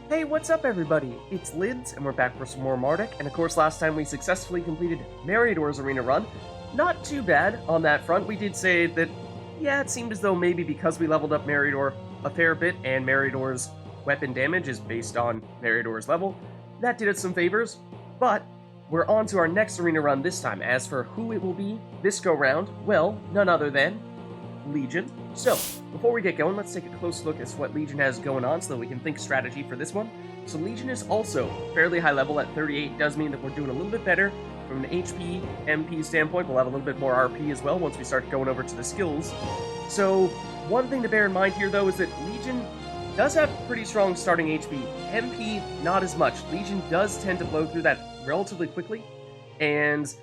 Hey, what's up everybody? It's Lids, and we're back for some more Mardek, and of course last time we successfully completed Meriador's arena run. Not too bad on that front. We did say that, yeah, it seemed as though maybe because we leveled up Meriador a fair bit, and Meriador's weapon damage is based on Meriador's level, that did us some favors, but we're on to our next arena run this time. As for who it will be this go-round, well, none other than Legion. So, before we get going, let's take a close look at what Legion has going on so that we can think strategy for this one. So Legion is also fairly high level at 38. Does mean that we're doing a little bit better from an HP, MP standpoint. We'll have a little bit more RP as well once we start going over to the skills. So, one thing to bear in mind here, though, is that Legion does have pretty strong starting HP. MP, not as much. Legion does tend to blow through that relatively quickly, and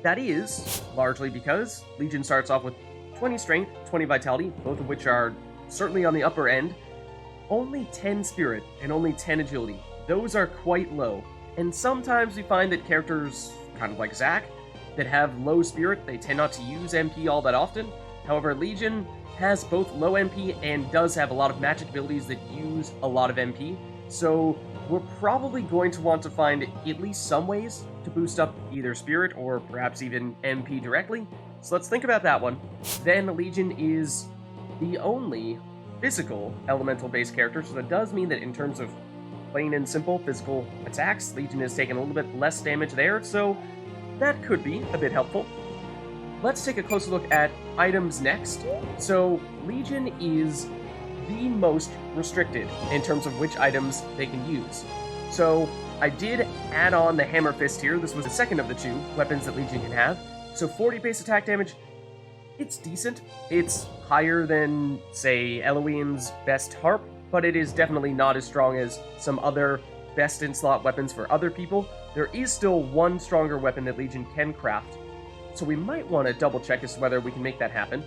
that is largely because Legion starts off with 20 strength, 20 vitality, both of which are certainly on the upper end. Only 10 spirit and only 10 agility. Those are quite low. And sometimes we find that characters, kind of like Zac, that have low spirit, they tend not to use MP all that often. However, Legion has both low MP and does have a lot of magic abilities that use a lot of MP. So we're probably going to want to find at least some ways to boost up either spirit or perhaps even MP directly. So let's think about that one. Then Legion is the only physical elemental-based character, so that does mean that in terms of plain and simple physical attacks, Legion is taking a little bit less damage there, so that could be a bit helpful. Let's take a closer look at items next. So Legion is the most restricted in terms of which items they can use. So I did add on the Hammer Fist here. This was the second of the two weapons that Legion can have. So 40 base attack damage, it's decent. It's higher than, say, Eloine's best harp, but it is definitely not as strong as some other best-in-slot weapons for other people. There is still one stronger weapon that Legion can craft, so we might want to double-check as to whether we can make that happen.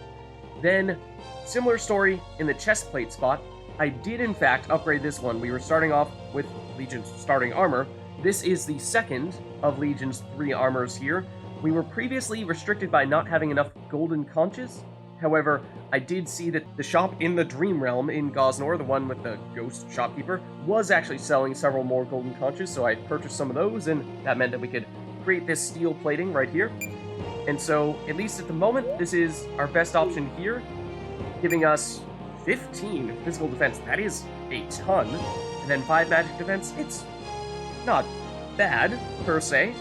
Then, similar story in the chest plate spot. I did, in fact, upgrade this one. We were starting off with Legion's starting armor. This is the second of Legion's 3 armors here. We were previously restricted by not having enough golden conches. However, I did see that the shop in the Dream Realm in Gosnor, the one with the ghost shopkeeper, was actually selling several more golden conches, so I purchased some of those, and that meant that we could create this steel plating right here. And so, at least at the moment, this is our best option here, giving us 15 physical defense. That is a ton. And then 5 magic defense. It's not bad, per se.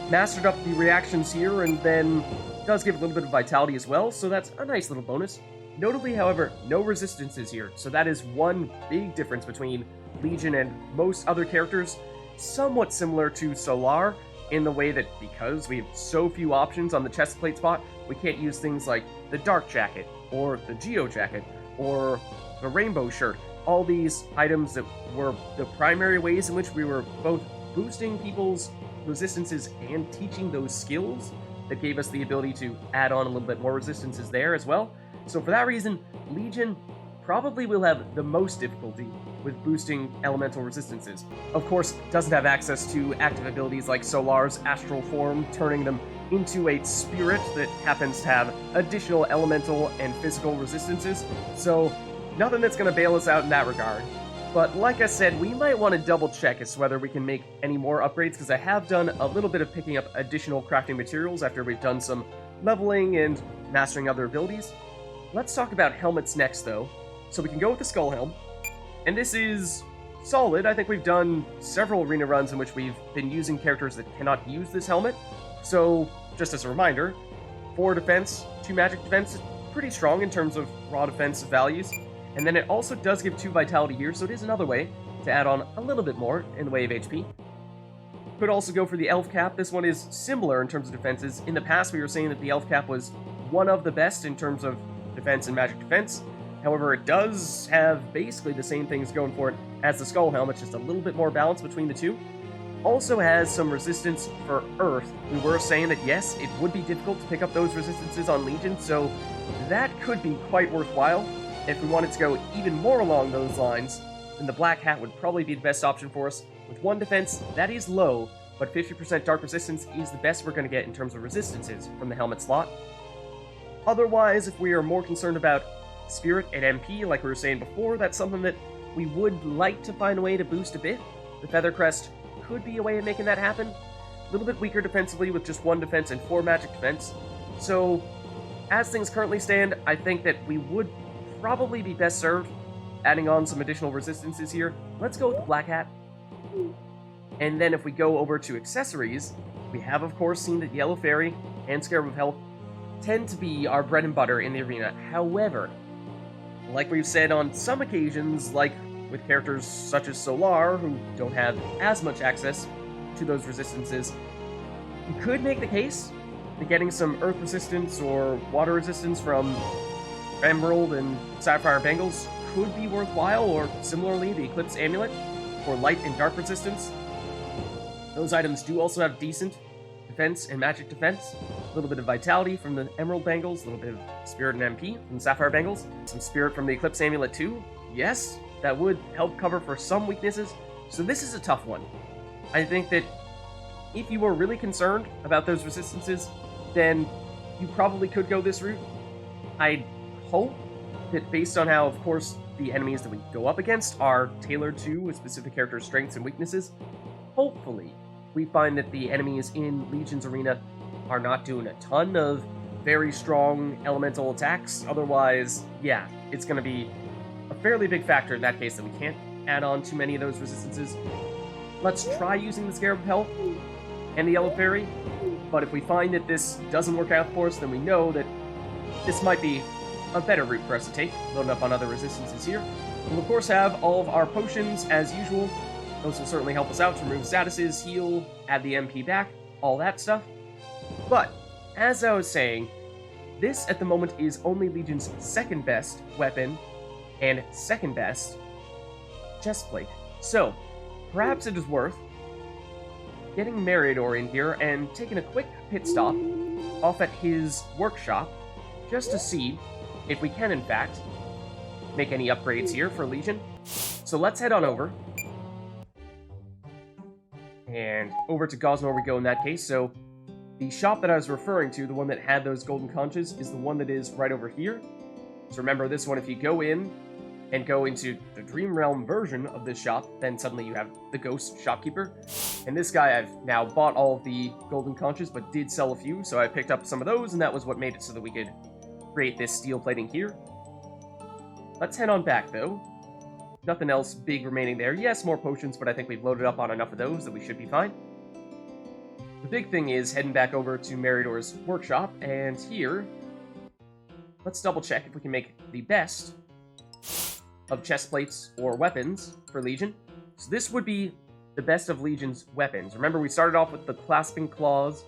Mastered up the reactions here, and then does give a little bit of vitality as well, so that's a nice little bonus. Notably, however, no resistances here, so that is one big difference between Legion and most other characters. Somewhat similar to Solar, in the way that because we have so few options on the chest plate spot, we can't use things like the Dark Jacket, or the Geo Jacket, or the Rainbow Shirt. All these items that were the primary ways in which we were both boosting people's resistances and teaching those skills that gave us the ability to add on a little bit more resistances there as well. So for that reason, Legion probably will have the most difficulty with boosting elemental resistances. Of course, doesn't have access to active abilities like Solar's astral form, turning them into a spirit that happens to have additional elemental and physical resistances, so nothing that's going to bail us out in that regard. But like I said, we might want to double check as to whether we can make any more upgrades, because I have done a little bit of picking up additional crafting materials after we've done some leveling and mastering other abilities. Let's talk about helmets next, though. So we can go with the Skull Helm, and this is solid. I think we've done several arena runs in which we've been using characters that cannot use this helmet. So, just as a reminder, 4 defense, 2 magic defense, pretty strong in terms of raw defense values. And then it also does give 2 vitality here, so it is another way to add on a little bit more in the way of HP. Could also go for the Elf Cap. This one is similar in terms of defenses. In the past, we were saying that the Elf Cap was one of the best in terms of defense and magic defense. However, it does have basically the same things going for it as the Skull Helm. It's just a little bit more balance between the two. Also has some resistance for Earth. We were saying that, yes, it would be difficult to pick up those resistances on Legion, so that could be quite worthwhile. If we wanted to go even more along those lines, then the Black Hat would probably be the best option for us. With 1 defense, that is low, but 50% dark resistance is the best we're going to get in terms of resistances from the helmet slot. Otherwise, if we are more concerned about Spirit and MP, like we were saying before, that's something that we would like to find a way to boost a bit. The Feather Crest could be a way of making that happen. A little bit weaker defensively with just 1 defense and 4 magic defense. So, as things currently stand, I think that we would probably be best served adding on some additional resistances here. Let's go with the Black Hat. And then if we go over to accessories, we have of course seen that Yellow Fairy and Scarab of Health tend to be our bread and butter in the arena. However, like we've said on some occasions, like with characters such as Solar, who don't have as much access to those resistances, you could make the case that getting some earth resistance or water resistance from Emerald and Sapphire Bangles could be worthwhile, or similarly the Eclipse Amulet for light and dark resistance. Those items do also have decent defense and magic defense, a little bit of vitality from the Emerald Bangles, a little bit of spirit and MP from the Sapphire Bangles, some spirit from the Eclipse Amulet too. Yes, that would help cover for some weaknesses, so this is a tough one. I think that if you were really concerned about those resistances, then you probably could go this route. I hope that based on how, of course, the enemies that we go up against are tailored to a specific character's strengths and weaknesses, hopefully we find that the enemies in Legion's arena are not doing a ton of very strong elemental attacks. Otherwise, yeah, it's going to be a fairly big factor in that case that we can't add on too many of those resistances. Let's try using the Scarab of Health and the Yellow Fairy, but if we find that this doesn't work out for us, then we know that this might be a better route for us to take, loading up on other resistances here. We'll of course have all of our potions as usual. Those will certainly help us out to remove statuses, heal, add the MP back, all that stuff. But, as I was saying, this at the moment is only Legion's second best weapon and second best chestplate. So, perhaps it is worth getting Meriador in here and taking a quick pit stop off at his workshop just to see if we can, in fact, make any upgrades here for Legion. So let's head on over. And over to Gosnor we go in that case. So the shop that I was referring to, the one that had those golden conches, is the one that is right over here. So remember this one, if you go in and go into the Dream Realm version of this shop, then suddenly you have the Ghost Shopkeeper. And this guy, I've now bought all of the golden conches, but did sell a few, so I picked up some of those, and that was what made it so that we could create this steel plating here. Let's head on back, though. Nothing else big remaining there. Yes, more potions, but I think we've loaded up on enough of those that we should be fine. The big thing is heading back over to Meriador's workshop, and here, let's double check if we can make the best of chest plates or weapons for Legion. So this would be the best of Legion's weapons. Remember, we started off with the Clasping Claws,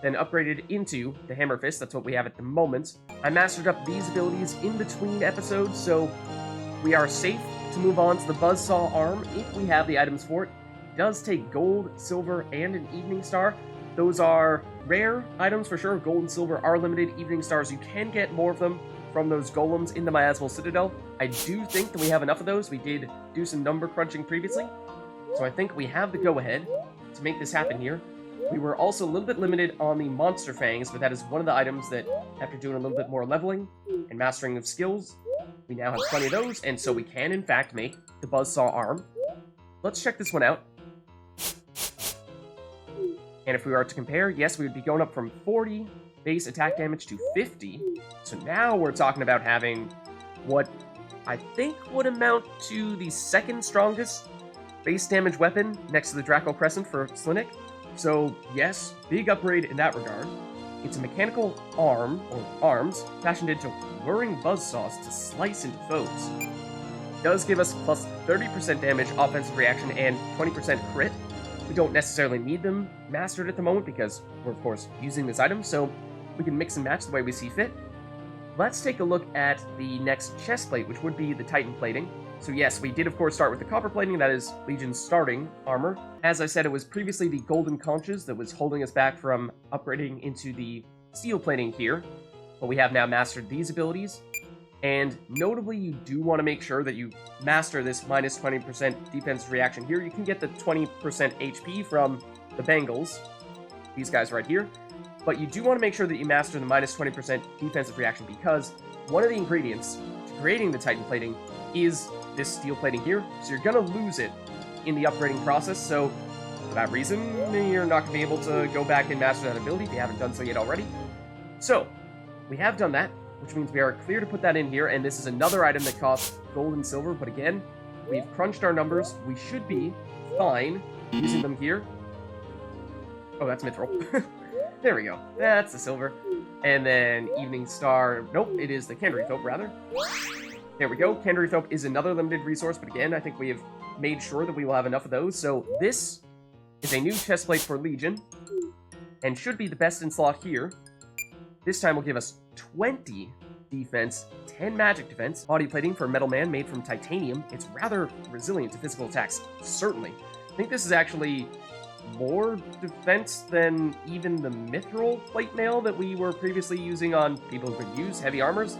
then upgraded into the Hammer Fist. That's what we have at the moment. I mastered up these abilities in between episodes, so we are safe to move on to the Buzzsaw Arm if we have the items for it. It does take gold, silver, and an Evening Star. Those are rare items for sure. Gold and silver are limited. Evening Stars, you can get more of them from those golems in the Miasmal Citadel. I do think that we have enough of those. We did do some number crunching previously, so I think we have the go-ahead to make this happen here. We were also a little bit limited on the Monster Fangs, but that is one of the items that, after doing a little bit more leveling and mastering of skills, we now have plenty of those, and so we can, in fact, make the Buzzsaw Arm. Let's check this one out. And if we were to compare, yes, we would be going up from 40 base attack damage to 50. So now we're talking about having what I think would amount to the second strongest base damage weapon next to the Draco Crescent for Slinick. So yes, big upgrade in that regard. It's a mechanical arm, or arms, fashioned into whirring buzzsaws to slice into foes. It does give us plus 30% damage offensive reaction and 20% crit. We don't necessarily need them mastered at the moment because we're, of course, using this item, so we can mix and match the way we see fit. Let's take a look at the next chest plate, which would be the Titan plating. So yes, we did, of course, start with the copper plating. That is Legion's starting armor. As I said, it was previously the golden conches that was holding us back from upgrading into the steel plating here, but we have now mastered these abilities. And notably, you do want to make sure that you master this minus 20% defense reaction here. You can get the 20% HP from the Bangles, these guys right here, but you do want to make sure that you master the minus 20% defensive reaction, because one of the ingredients to creating the Titan plating is this steel plating here, so you're gonna lose it in the upgrading process, so for that reason, you're not gonna be able to go back and master that ability if you haven't done so yet already. So, we have done that, which means we are clear to put that in here, and this is another item that costs gold and silver, but again, we've crunched our numbers, we should be fine using them here. Oh, that's mithril. There we go. That's the silver. And then Evening Star. Nope, it is the Canderythope, rather. There we go. Canderythope is another limited resource, but again, I think we have made sure that we will have enough of those. So this is a new chest plate for Legion, and should be the best in slot here. This time will give us 20 defense, 10 magic defense. Body plating for Metal Man made from titanium. It's rather resilient to physical attacks, certainly. I think this is actually more defense than even the mithril plate mail that we were previously using on people who could use heavy armors.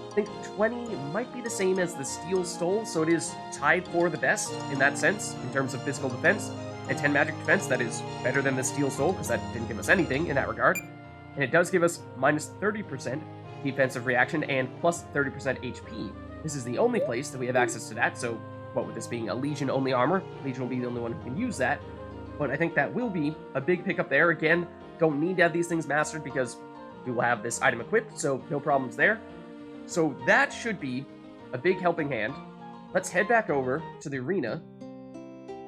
I think 20 might be the same as the steel stole, so it is tied for the best in that sense, in terms of physical defense. And 10 magic defense, that is better than the steel stole, because that didn't give us anything in that regard. And it does give us minus 30% defensive reaction and plus 30% HP. This is the only place that we have access to that, so what with this being a Legion-only armor, Legion will be the only one who can use that. But I think that will be a big pickup there. Again, don't need to have these things mastered because we will have this item equipped, so no problems there. So that should be a big helping hand. Let's head back over to the arena,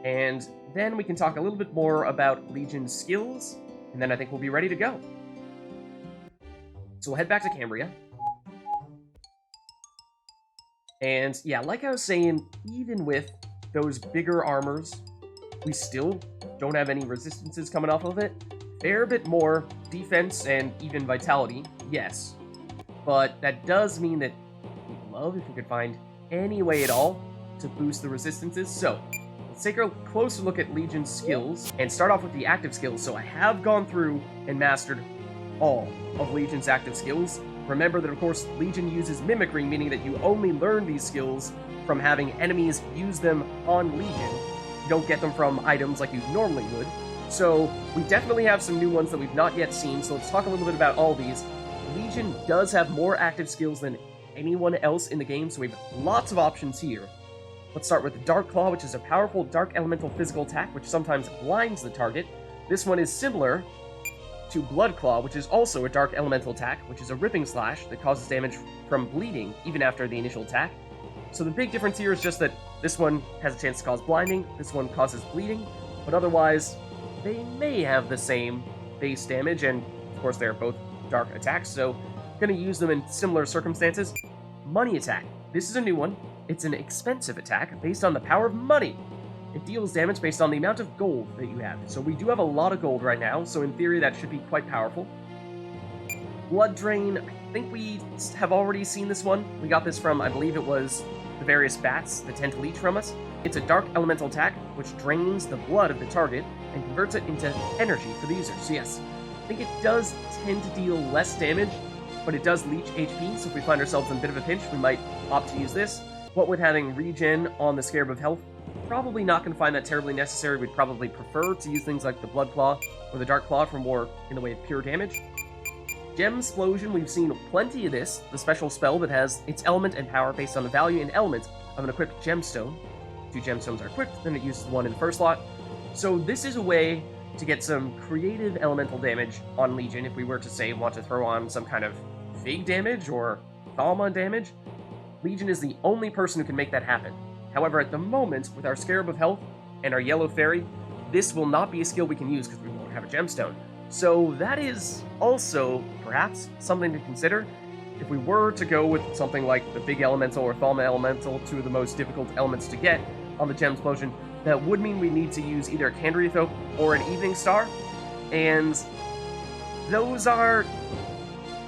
and then we can talk a little bit more about Legion's skills, and then I think we'll be ready to go. So we'll head back to Cambria. And yeah, like I was saying, even with those bigger armors, we still don't have any resistances coming off of it. Fair bit more defense and even vitality, yes. But that does mean that we'd love if we could find any way at all to boost the resistances. So, let's take a closer look at Legion's skills and start off with the active skills. So I have gone through and mastered all of Legion's active skills. Remember that, of course, Legion uses mimicry, meaning that you only learn these skills from having enemies use them on Legion. You don't get them from items like you normally would. So we definitely have some new ones that we've not yet seen, so let's talk a little bit about all these. Legion does have more active skills than anyone else in the game, so we have lots of options here. Let's start with the Dark Claw, which is a powerful dark elemental physical attack, which sometimes blinds the target. This one is similar to Blood Claw, which is also a dark elemental attack, which is a ripping slash that causes damage from bleeding even after the initial attack. So the big difference here is just that this one has a chance to cause blinding, this one causes bleeding, but otherwise they may have the same base damage, and of course they're both dark attacks, so I'm going to use them in similar circumstances. Money Attack. This is a new one. It's an expensive attack based on the power of money. It deals damage based on the amount of gold that you have. So we do have a lot of gold right now, so in theory that should be quite powerful. Blood Drain. I think we have already seen this one. We got this from, I believe it was the various bats that tend to leech from us. It's a dark elemental attack, which drains the blood of the target and converts it into energy for the user. So yes, I think it does tend to deal less damage, but it does leech HP, so if we find ourselves in a bit of a pinch, we might opt to use this. What with having regen on the Scarab of Health, probably not going to find that terribly necessary. We'd probably prefer to use things like the Blood Claw or the Dark Claw for more in the way of pure damage. Gemsplosion, we've seen plenty of this, the special spell that has its element and power based on the value and element of an equipped gemstone. 2 gemstones are equipped, then it uses one in the first slot. So this is a way to get some creative elemental damage on Legion if we were to, say, want to throw on some kind of Fig damage or Thalma damage. Legion is the only person who can make that happen. However, at the moment, with our Scarab of Health and our Yellow Fairy, this will not be a skill we can use because we won't have a gemstone. So that is also, perhaps, something to consider. If we were to go with something like the Big Elemental or Thalma Elemental, 2 of the most difficult elements to get on the Gemsplosion, that would mean we need to use either a Canderythope or an Evening Star, and those are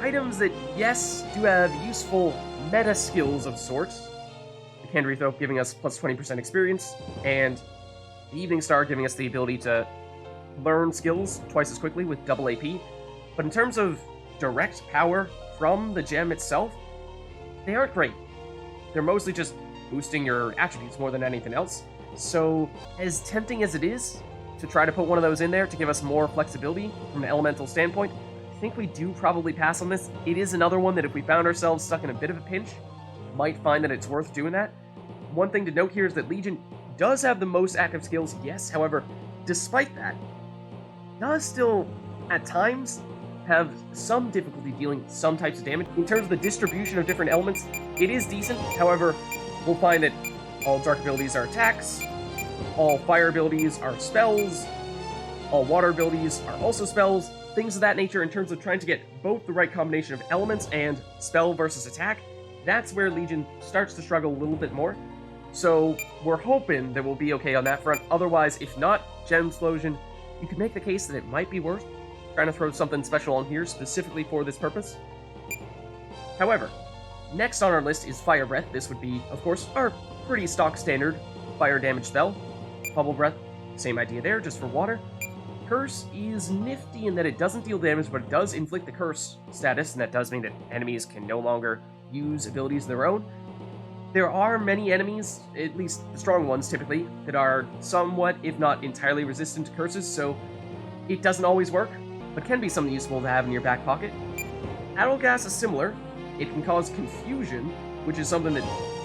items that, yes, do have useful meta skills of sorts. The Canderythope giving us plus 20% experience, and the Evening Star giving us the ability to learn skills twice as quickly with double AP. But in terms of direct power from the gem itself, they aren't great. They're mostly just boosting your attributes more than anything else. So, as tempting as it is to try to put one of those in there to give us more flexibility from an elemental standpoint, I think we do probably pass on this. It is another one that if we found ourselves stuck in a bit of a pinch, might find that it's worth doing that. one thing to note here is that Legion does have the most active skills, yes, however, despite that, does still, at times, have some difficulty dealing some types of damage. In terms of the distribution of different elements, it is decent, however, we'll find that all dark abilities are attacks, all fire abilities are spells, all water abilities are also spells, things of that nature. In terms of trying to get both the right combination of elements and spell versus attack, that's where Legion starts to struggle a little bit more. So we're hoping that we'll be okay on that front. Otherwise, if not Gem Explosion, you could make the case that it might be worth trying to throw something special on here specifically for this purpose. However, next on our list is Fire Breath. This would be, of course, our pretty stock standard fire damage spell. Bubble Breath, same idea there, just for water. Curse is nifty in that it doesn't deal damage, but it does inflict the curse status, and that does mean that enemies can no longer use abilities of their own. There are many enemies, at least the strong ones typically, that are somewhat, if not entirely, resistant to curses, so it doesn't always work, but can be something useful to have in your back pocket. Addle Gas is similar. It can cause confusion, which is something that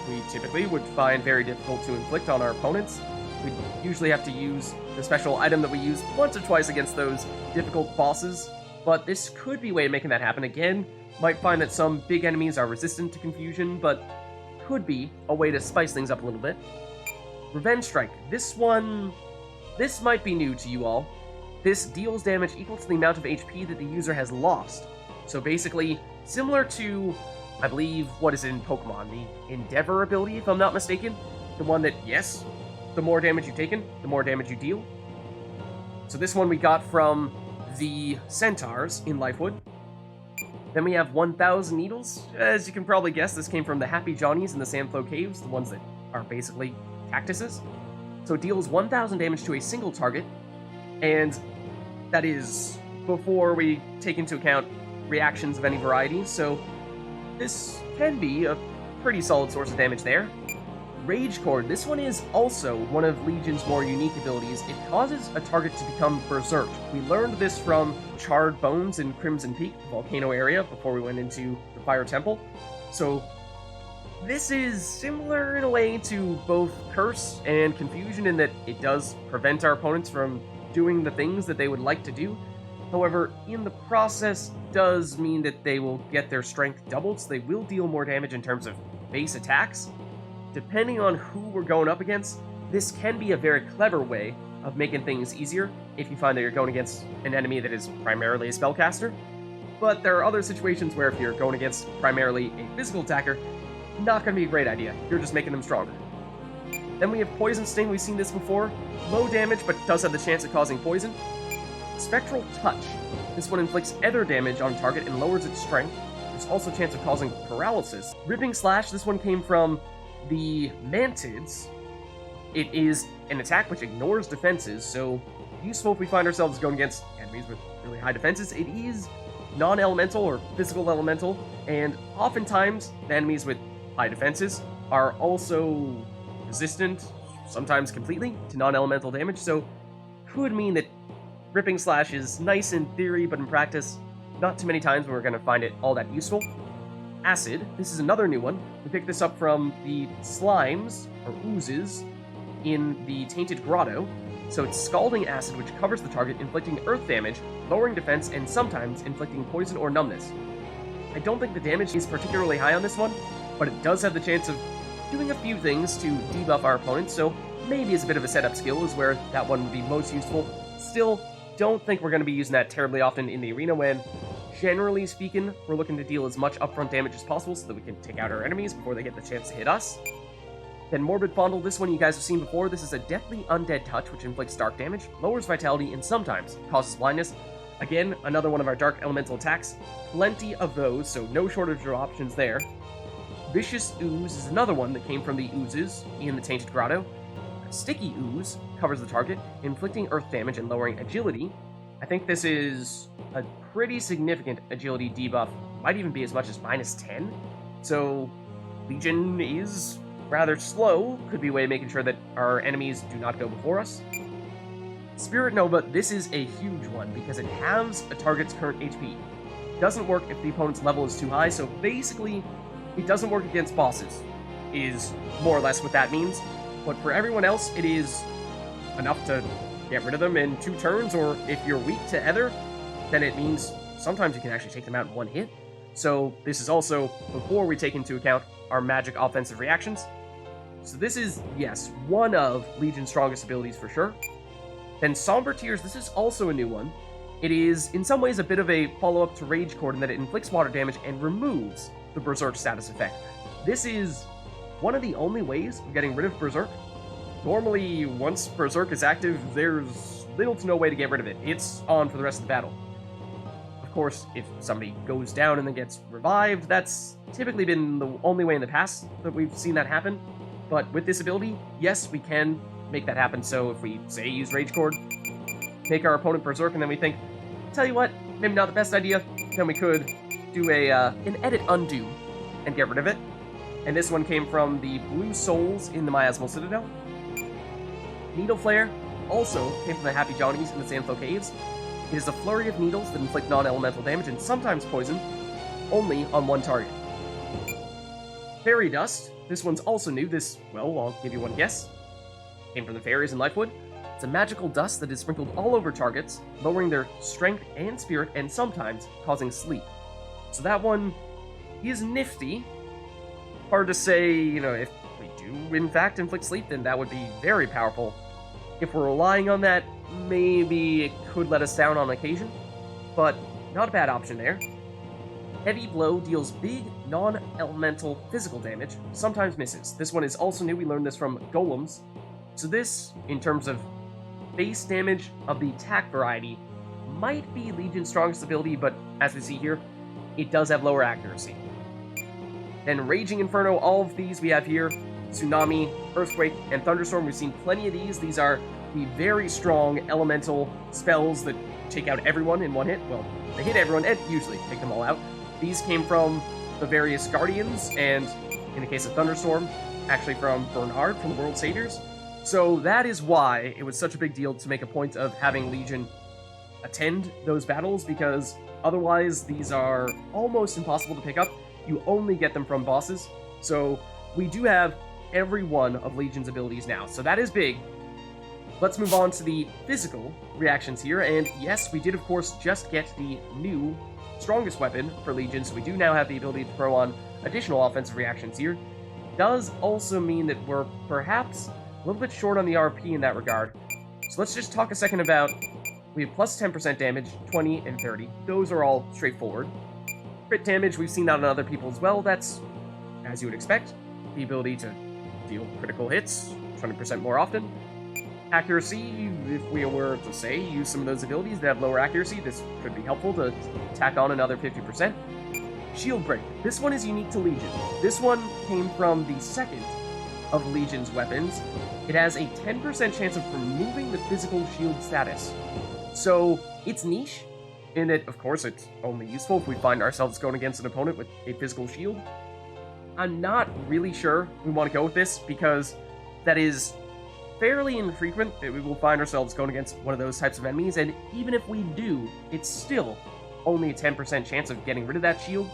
we typically would find very difficult to inflict on our opponents. We usually have to use the special item that we use once or twice against those difficult bosses, but this could be a way of making that happen. Again, might find that some big enemies are resistant to confusion, but could be a way to spice things up a little bit. Revenge Strike. This might be new to you all. This deals damage equal to the amount of HP that the user has lost. So basically, similar to, I believe, what is it in Pokemon? The Endeavor ability, if I'm not mistaken? The one that, yes, the more damage you've taken, the more damage you deal. So this one we got from the Centaurs in Lifewood. Then we have 1,000 Needles. As you can probably guess, this came from the Happy Johnnies in the Sandflow Caves, the ones that are basically cactuses. So it deals 1,000 damage to a single target, and that is before we take into account reactions of any variety, so this can be a pretty solid source of damage there. Rage Cord. This one is also one of Legion's more unique abilities. It causes a target to become berserked. We learned this from Charred Bones in Crimson Peak, the volcano area, before we went into the Fire Temple. So this is similar in a way to both Curse and Confusion in that it does prevent our opponents from doing the things that they would like to do. However, in the process does mean that they will get their strength doubled, so they will deal more damage in terms of base attacks. Depending on who we're going up against, this can be a very clever way of making things easier if you find that you're going against an enemy that is primarily a spellcaster. But there are other situations where if you're going against primarily a physical attacker, not going to be a great idea. You're just making them stronger. Then we have Poison Sting. We've seen this before. Low damage, but does have the chance of causing poison. Spectral Touch. This one inflicts ether damage on target and lowers its strength. There's also a chance of causing paralysis. Ripping Slash. This one came from the Mantids. It is an attack which ignores defenses, so useful if we find ourselves going against enemies with really high defenses. It is non-elemental or physical elemental, and oftentimes the enemies with high defenses are also resistant, sometimes completely, to non-elemental damage, so could mean that Ripping Slash is nice in theory, but in practice, not too many times when we're going to find it all that useful. Acid. This is another new one. We picked this up from the slimes, or oozes, in the Tainted Grotto. So it's Scalding Acid, which covers the target, inflicting earth damage, lowering defense, and sometimes inflicting poison or numbness. I don't think the damage is particularly high on this one, but it does have the chance of doing a few things to debuff our opponents, so maybe as a bit of a setup skill is where that one would be most useful. Still, don't think we're going to be using that terribly often in the arena when, generally speaking, we're looking to deal as much upfront damage as possible so that we can take out our enemies before they get the chance to hit us. Then Morbid Fondle, this one you guys have seen before. This is a Deathly Undead Touch, which inflicts dark damage, lowers vitality, and sometimes causes blindness. Again, another one of our dark elemental attacks. Plenty of those, so no shortage of options there. Vicious Ooze is another one that came from the oozes in the Tainted Grotto. Sticky Ooze covers the target, inflicting earth damage and lowering agility. I think this is a pretty significant agility debuff, might even be as much as -10. So Legion is rather slow, could be a way of making sure that our enemies do not go before us. Spirit Nova, this is a huge one because it halves a target's current HP. Doesn't work if the opponent's level is too high, so basically it doesn't work against bosses. is more or less what that means. But for everyone else, it is enough to get rid of them in 2 turns, or if you're weak to Ether, then it means sometimes you can actually take them out in 1 hit. So this is also before we take into account our magic offensive reactions. So this is, yes, one of Legion's strongest abilities for sure. Then Somber Tears, this is also a new one. It is, in some ways, a bit of a follow-up to Rage Cord in that it inflicts water damage and removes the Berserk status effect. This is one of the only ways of getting rid of Berserk. Normally, once Berserk is active, there's little to no way to get rid of it. It's on for the rest of the battle. Of course, if somebody goes down and then gets revived, that's typically been the only way in the past that we've seen that happen. But with this ability, yes, we can make that happen. So if we, say, use Rage Cord, make our opponent Berserk, and then we think, tell you what, maybe not the best idea, then we could do an edit undo and get rid of it. And this one came from the Blue Souls in the Miasmal Citadel. Needle Flare also came from the Happy Johnnies in the Sandflow Caves. It is a flurry of needles that inflict non-elemental damage and sometimes poison, only on 1 target. Fairy Dust, this one's also new. This, well, I'll give you one guess. Came from the fairies in Lifewood. It's a magical dust that is sprinkled all over targets, lowering their strength and spirit, and sometimes causing sleep. So that one is nifty. Hard to say, if we do in fact inflict sleep, then that would be very powerful. If we're relying on that, maybe it could let us down on occasion, but not a bad option there. Heavy Blow deals big, non-elemental physical damage, sometimes misses. This one is also new, we learned this from Golems. So this, in terms of base damage of the attack variety, might be Legion's strongest ability, but as we see here, it does have lower accuracy. Then Raging Inferno, all of these we have here. Tsunami, Earthquake, and Thunderstorm. We've seen plenty of these. These are the very strong elemental spells that take out everyone in 1 hit. Well, they hit everyone and usually take them all out. These came from the various Guardians, and in the case of Thunderstorm, actually from Bernard from the World Saviors. So that is why it was such a big deal to make a point of having Legion attend those battles, because otherwise these are almost impossible to pick up. You only get them from bosses. So we do have every one of Legion's abilities now. So that is big. Let's move on to the physical reactions here. And yes, we did of course just get the new strongest weapon for Legion. So we do now have the ability to throw on additional offensive reactions here. Does also mean that we're perhaps a little bit short on the RP in that regard. So let's just talk a second about, we have plus 10% damage, 20 and 30. Those are all straightforward. Crit damage, we've seen that on other people as well. That's, as you would expect, the ability to deal critical hits 20% more often. Accuracy, if we were to, say, use some of those abilities that have lower accuracy, this could be helpful to tack on another 50%. Shield Break. This one is unique to Legion. This one came from the second of Legion's weapons. It has a 10% chance of removing the physical shield status. So, it's niche, in that, of course, it's only useful if we find ourselves going against an opponent with a physical shield. I'm not really sure we want to go with this, because that is fairly infrequent that we will find ourselves going against one of those types of enemies, and even if we do, it's still only a 10% chance of getting rid of that shield.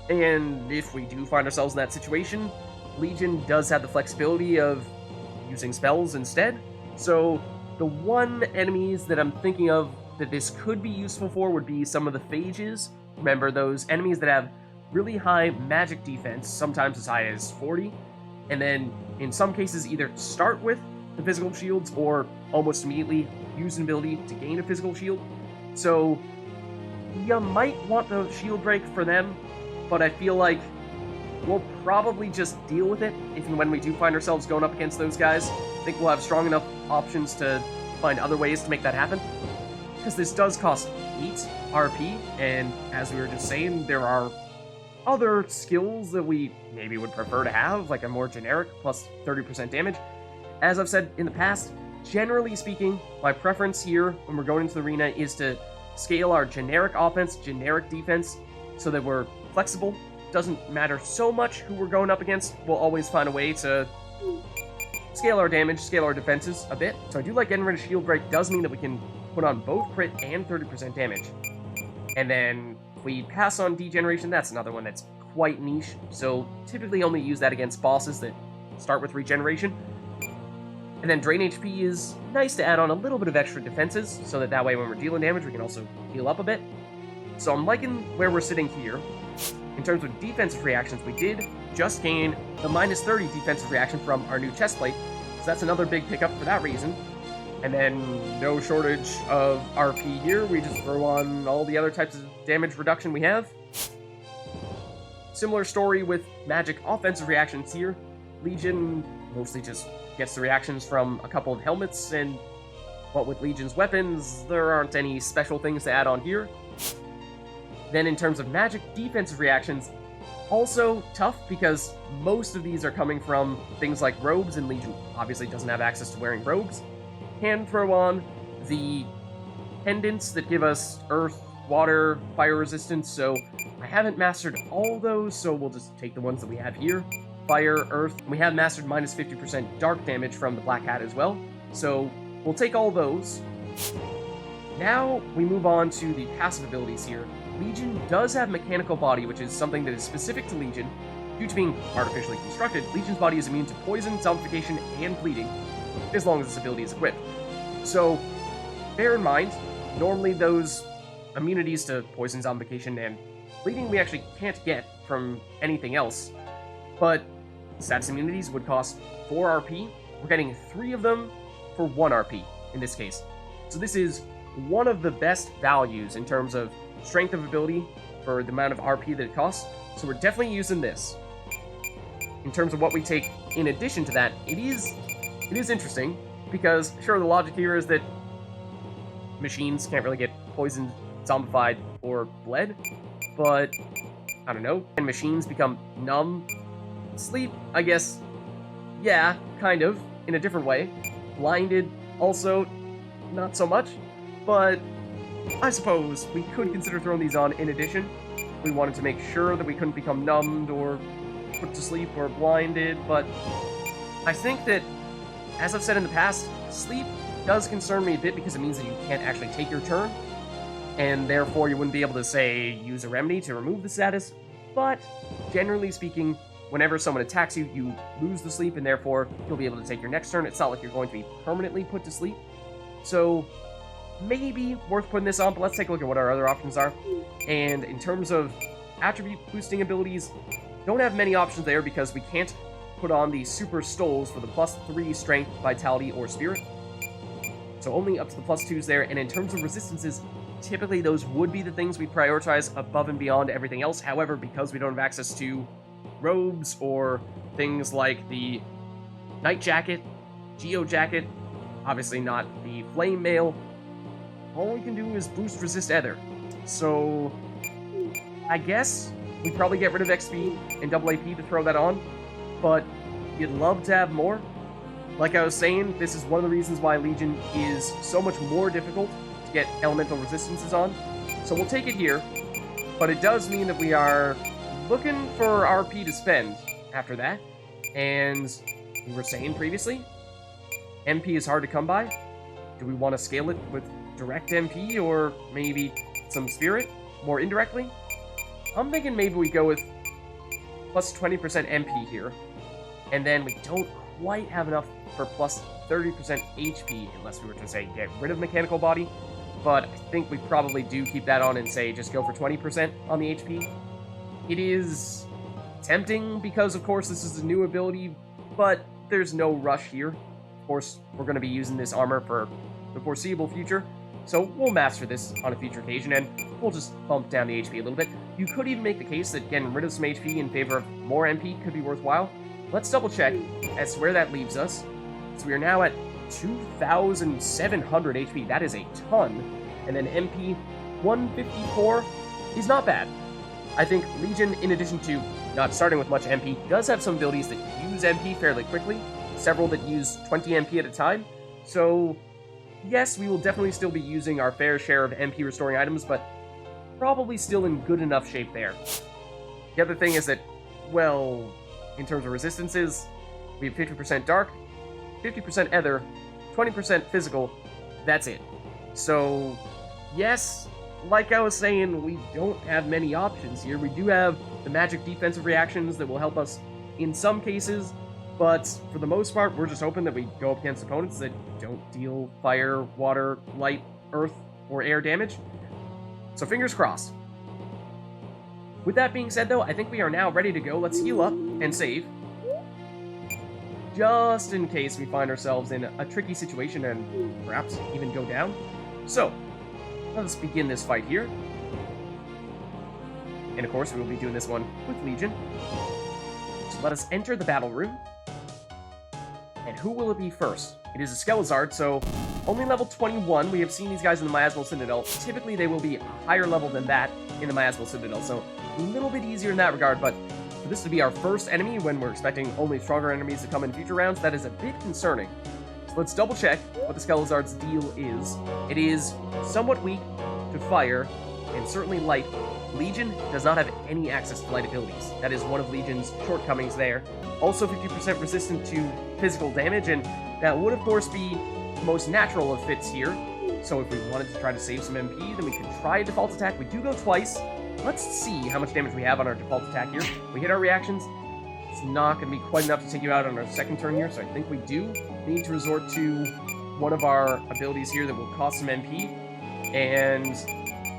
And if we do find ourselves in that situation, Legion does have the flexibility of using spells instead. So the one enemies that I'm thinking of that this could be useful for would be some of the phages. Remember, those enemies that have really high magic defense, sometimes as high as 40, and then in some cases either start with the physical shields or almost immediately use an ability to gain a physical shield. So you might want the shield break for them, but I feel like we'll probably just deal with it if and when we do find ourselves going up against those guys. I think we'll have strong enough options to find other ways to make that happen, because this does cost 8 RP, and as we were just saying, there are other skills that we maybe would prefer to have, like a more generic plus 30% damage. As I've said in the past, generally speaking, my preference here when we're going into the arena is to scale our generic offense, generic defense, so that we're flexible. Doesn't matter so much who we're going up against, we'll always find a way to scale our damage, scale our defenses a bit. So I do like getting rid of Shield Break. Does mean that we can put on both crit and 30% damage. And then if we pass on Degeneration, that's another one that's quite niche, so typically only use that against bosses that start with regeneration. And then Drain HP is nice to add on a little bit of extra defenses, so that way when we're dealing damage, we can also heal up a bit. So I'm liking where we're sitting here. In terms of defensive reactions, we did just gain the minus 30 defensive reaction from our new chest plate, so that's another big pickup for that reason. And then no shortage of RP here, we just throw on all the other types of damage reduction we have. Similar story with magic offensive reactions here. Legion mostly just gets the reactions from a couple of helmets, and what with Legion's weapons, there aren't any special things to add on here. Then in terms of magic defensive reactions, also tough because most of these are coming from things like robes, and Legion obviously doesn't have access to wearing robes. Can throw on the pendants that give us earth, water, fire resistance, so I haven't mastered all those, so we'll just take the ones that we have here. Fire, earth. We have mastered minus 50% dark damage from the Black Hat as well, so we'll take all those. Now we move on to the passive abilities here. Legion does have mechanical body, which is something that is specific to Legion. Due to being artificially constructed, Legion's body is immune to poison, zombification, and bleeding, as long as this ability is equipped. So, bear in mind, normally those immunities to poison, zombification, and bleeding we actually can't get from anything else, but status immunities would cost 4 RP. We're getting 3 of them for 1 RP in this case. So this is one of the best values in terms of strength of ability for the amount of RP that it costs, so we're definitely using this. In terms of what we take in addition to that, it is interesting, because sure, the logic here is that machines can't really get poisoned, zombified, or bled, but I don't know, can machines become numb? Sleep, I guess, yeah, kind of, in a different way. Blinded, also, not so much, but I suppose we could consider throwing these on in addition. We wanted to make sure that we couldn't become numbed or put to sleep or blinded, but I think that, as I've said in the past, sleep does concern me a bit because it means that you can't actually take your turn, and therefore you wouldn't be able to, say, use a remedy to remove the status, but generally speaking, whenever someone attacks you, you lose the sleep, and therefore you'll be able to take your next turn. It's not like you're going to be permanently put to sleep, so maybe worth putting this on, but let's take a look at what our other options are. And in terms of attribute boosting abilities, don't have many options there because we can't put on the super stoles for the +3 strength, vitality, or spirit. So only up to the +2s there, and in terms of resistances, typically those would be the things we prioritize above and beyond everything else. However, because we don't have access to robes or things like the Night Jacket, Geo Jacket, obviously not the Flame Mail, all we can do is boost resist ether. So I guess we'd probably get rid of XP and double AP to throw that on, but you'd love to have more. Like I was saying, this is one of the reasons why Legion is so much more difficult to get elemental resistances on. So we'll take it here, but it does mean that we are looking for RP to spend after that. And we were saying previously, MP is hard to come by. Do we want to scale it with direct MP or maybe some spirit more indirectly? I'm thinking maybe we go with plus 20% MP here, and then we don't quite have enough for plus 30% HP unless we were to, say, get rid of mechanical body, but I think we probably do keep that on and, say, just go for 20% on the HP. It is tempting because, of course, this is a new ability, but there's no rush here. Of course, we're going to be using this armor for the foreseeable future, so we'll master this on a future occasion, and we'll just bump down the HP a little bit. You could even make the case that getting rid of some HP in favor of more MP could be worthwhile. Let's double check as to where that leaves us. So we are now at 2,700 HP. That is a ton. And then MP 154 is not bad. I think Legion, in addition to not starting with much MP, does have some abilities that use MP fairly quickly. Several that use 20 MP at a time. So yes, we will definitely still be using our fair share of MP restoring items, but probably still in good enough shape there. The other thing is that, well, in terms of resistances, we have 50% dark, 50% ether, 20% physical, that's it. So, yes, like I was saying, we don't have many options here. We do have the magic defensive reactions that will help us in some cases, but for the most part, we're just hoping that we go up against opponents that don't deal fire, water, light, earth, or air damage. So fingers crossed. With that being said, though, I think we are now ready to go. Let's heal up and save, just in case we find ourselves in a tricky situation and perhaps even go down. So, let's begin this fight here. And of course, we will be doing this one with Legion. So let us enter the battle room. And who will it be first? It is a Skelezard, so only level 21. We have seen these guys in the Miasmal Citadel. Typically, they will be a higher level than that in the Miasmal Citadel, so a little bit easier in that regard, but for this to be our first enemy when we're expecting only stronger enemies to come in future rounds, that is a bit concerning. So let's double check what the Skelezard's deal is. It is somewhat weak to fire, and certainly light. Legion does not have any access to light abilities. That is one of Legion's shortcomings there. Also 50% resistant to physical damage, and that would of course be the most natural of fits here. So if we wanted to try to save some MP, then we could try a default attack. We do go twice. Let's see how much damage we have on our default attack here. We hit our reactions. It's not going to be quite enough to take you out on our second turn here, so I think we do need to resort to one of our abilities here that will cost some MP. And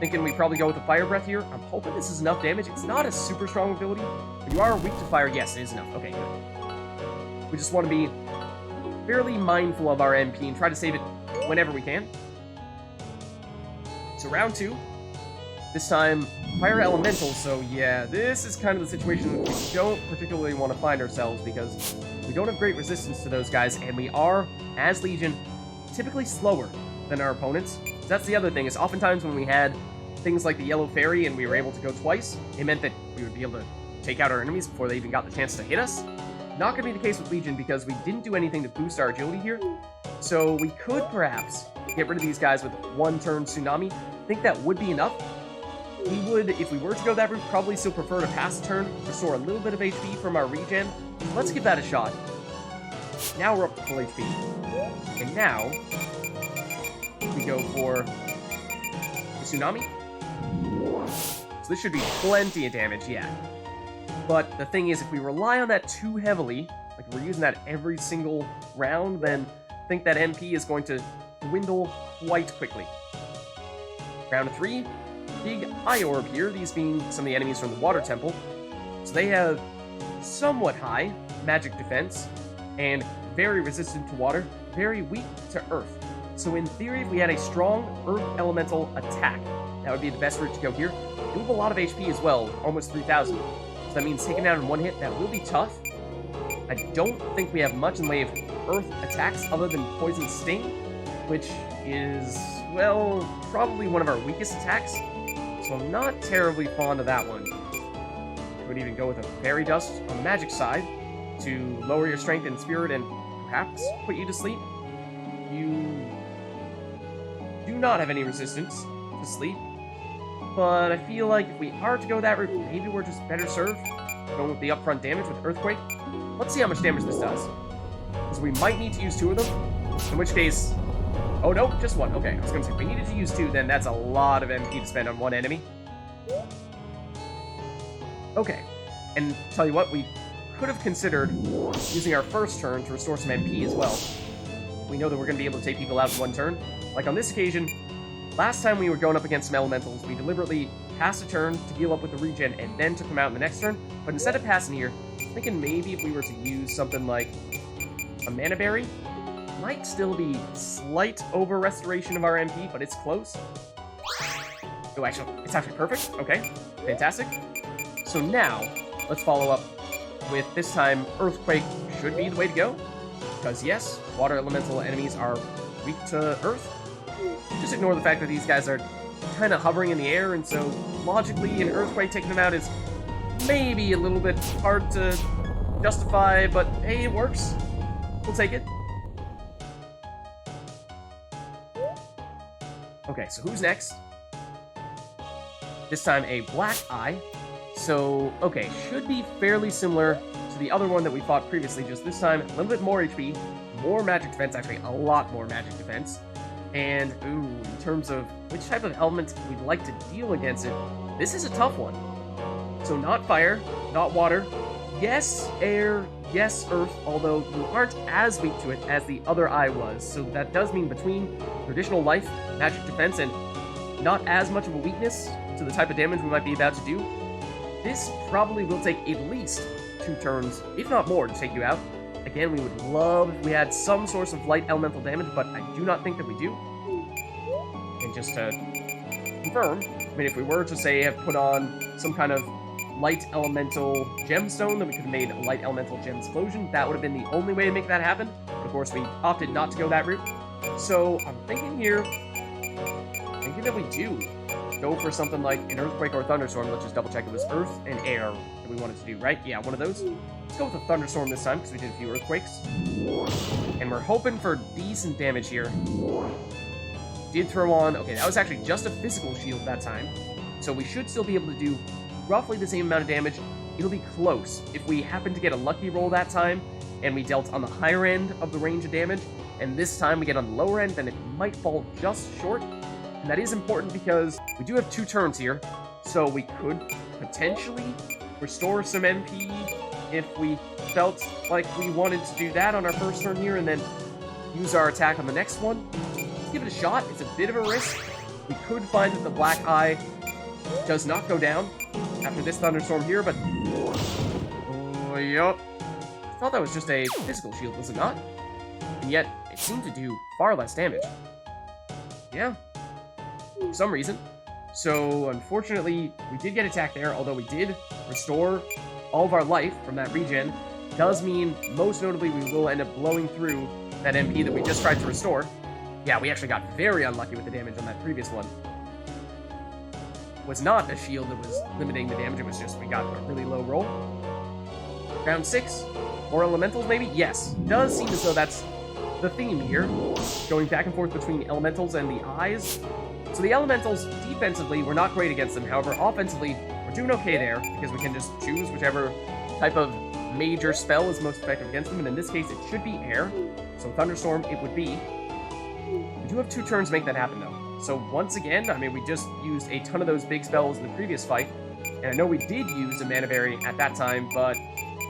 thinking we probably go with the Fire Breath here. I'm hoping this is enough damage. It's not a super strong ability, but you are weak to fire. Yes, it is enough. Okay, good. We just want to be fairly mindful of our MP and try to save it whenever we can. So round 2. This time, Fire Elemental, so yeah, this is kind of the situation that we don't particularly want to find ourselves because we don't have great resistance to those guys, and we are, as Legion, typically slower than our opponents. So that's the other thing, is oftentimes when we had things like the Yellow Fairy and we were able to go twice, it meant that we would be able to take out our enemies before they even got the chance to hit us. Not going to be the case with Legion because we didn't do anything to boost our agility here, so we could perhaps get rid of these guys with one turn Tsunami. I think that would be enough. We would, if we were to go that route, probably still prefer to pass a turn, restore a little bit of HP from our regen. Let's give that a shot. Now we're up to full HP. And now, we go for the Tsunami. So this should be plenty of damage, yeah. But the thing is, if we rely on that too heavily, like we're using that every single round, then I think that MP is going to dwindle quite quickly. Round 3. Big Eye Orb here, these being some of the enemies from the Water Temple. So they have somewhat high magic defense, and very resistant to water, very weak to earth. So in theory, if we had a strong earth elemental attack, that would be the best route to go here. We have a lot of HP as well, almost 3,000. So that means taking down in one hit, that will be tough. I don't think we have much in the way of earth attacks other than Poison Sting, which is, well, probably one of our weakest attacks. So I'm not terribly fond of that one. I would even go with a Fairy Dust on the magic side to lower your strength and spirit and perhaps put you to sleep. You do not have any resistance to sleep, but I feel like if we are to go that route, maybe we're just better served going with the upfront damage with Earthquake. Let's see how much damage this does, because we might need to use 2 of them, in which case... Oh, no, just 1. Okay, I was going to say, if we needed to use 2, then that's a lot of MP to spend on one enemy. Okay, and tell you what, we could have considered using our first turn to restore some MP as well. We know that we're going to be able to take people out in one turn. Like on this occasion, last time we were going up against some elementals, we deliberately passed a turn to heal up with the regen and then took them out in the next turn. But instead of passing here, I'm thinking maybe if we were to use something like a Mana Berry, might still be slight over restoration of our MP, but it's close. Oh, actually, it's actually perfect. Okay, fantastic. So now, let's follow up with, this time, Earthquake should be the way to go. Because yes, water elemental enemies are weak to earth. Just ignore the fact that these guys are kind of hovering in the air, and so logically, an Earthquake taking them out is maybe a little bit hard to justify, but hey, it works. We'll take it. Okay, so who's next? This time a Black Eye. So, okay, should be fairly similar to the other one that we fought previously, just this time a little bit more HP, more magic defense, actually a lot more magic defense. And, ooh, in terms of which type of element we'd like to deal against it, this is a tough one. So not fire, not water, yes air, yes earth, although you aren't as weak to it as the other eye was. So that does mean between traditional life, magic defense, and not as much of a weakness to the type of damage we might be about to do, this probably will take at least 2 turns, if not more, to take you out. Again, we would love if we had some source of light elemental damage, but I do not think that we do. And just to confirm, I mean, if we were to, say, have put on some kind of light elemental gemstone, then we could have made a light elemental gem explosion. That would have been the only way to make that happen. But of course, we opted not to go that route. So I'm thinking here, that we do go for something like an earthquake or a thunderstorm. Let's just double check it was earth and air that we wanted to do, right? Yeah, one of those. Let's go with a thunderstorm this time because we did a few earthquakes. And we're hoping for decent damage here. Did throw on, okay, that was actually just a physical shield that time. So we should still be able to do roughly the same amount of damage. It'll be close. If we happen to get a lucky roll that time and we dealt on the higher end of the range of damage, and this time we get on the lower end, then it might fall just short. And that is important because we do have 2 turns here, so we could potentially restore some MP if we felt like we wanted to do that on our first turn here and then use our attack on the next one. Let's give it a shot. It's a bit of a risk. We could find that the black eye does not go down after this thunderstorm here, but... Oh, yup. I thought that was just a physical shield, was it not? And yet, it seemed to do far less damage. Yeah. For some reason. So, unfortunately, we did get attacked there, although we did restore all of our life from that regen. Does mean, most notably, we will end up blowing through that MP that we just tried to restore. Yeah, we actually got very unlucky with the damage on that previous one. It was not a shield that was limiting the damage, it was just we got a really low roll. Round 6. More elementals, maybe? Yes. Does seem as though that's the theme here. Going back and forth between elementals and the eyes. So the elementals, defensively, we're not great against them. However, offensively, we're doing okay there, because we can just choose whichever type of major spell is most effective against them, and in this case, it should be air. So Thunderstorm, it would be. We do have 2 turns to make that happen, though. So once again, I mean, we just used a ton of those big spells in the previous fight, and I know we did use a Mana Berry at that time, but